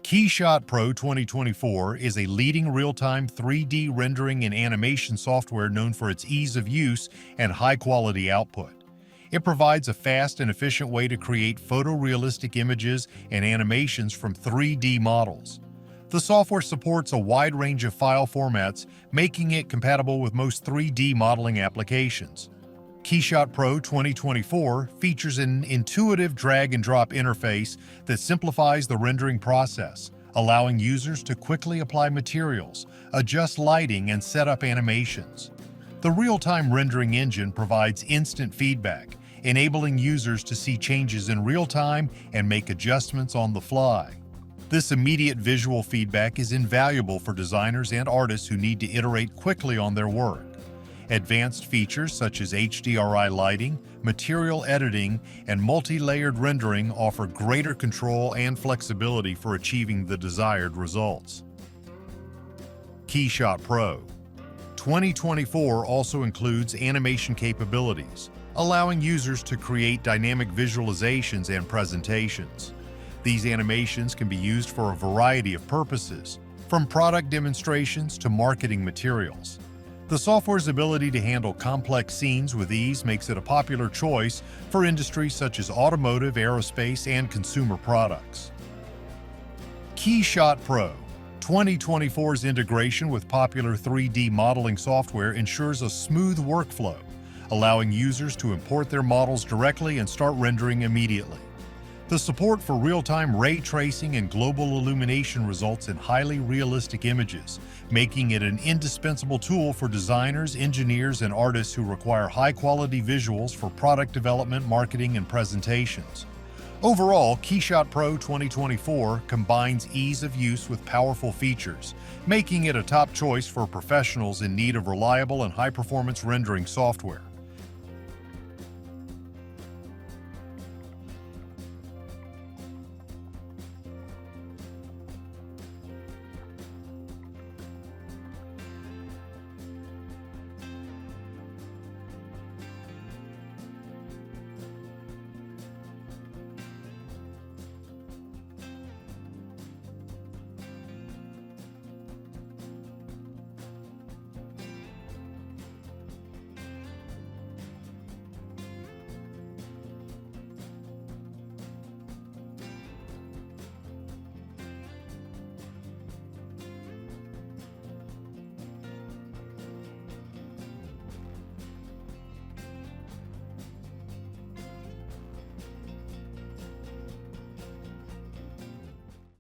Keyshot Pro 2024 is a leading real-time 3D rendering and animation software known for its ease of use and high-quality output. It provides a fast and efficient way to create photorealistic images and animations from 3D models. The software supports a wide range of file formats, making it compatible with most 3D modeling applications. Keyshot Pro 2024 features an intuitive drag-and-drop interface that simplifies the rendering process, allowing users to quickly apply materials, adjust lighting, and set up animations. The real-time rendering engine provides instant feedback, enabling users to see changes in real time and make adjustments on the fly. This immediate visual feedback is invaluable for designers and artists who need to iterate quickly on their work. Advanced features such as HDRI lighting, material editing, and multi-layered rendering offer greater control and flexibility for achieving the desired results. Keyshot Pro 2024 also includes animation capabilities, allowing users to create dynamic visualizations and presentations. These animations can be used for a variety of purposes, from product demonstrations to marketing materials. The software's ability to handle complex scenes with ease makes it a popular choice for industries such as automotive, aerospace, and consumer products. Keyshot Pro 2024's integration with popular 3D modeling software ensures a smooth workflow, allowing users to import their models directly and start rendering immediately. The support for real-time ray tracing and global illumination results in highly realistic images, making it an indispensable tool for designers, engineers, and artists who require high-quality visuals for product development, marketing, and presentations. Overall, Keyshot Pro 2024 combines ease of use with powerful features, making it a top choice for professionals in need of reliable and high-performance rendering software.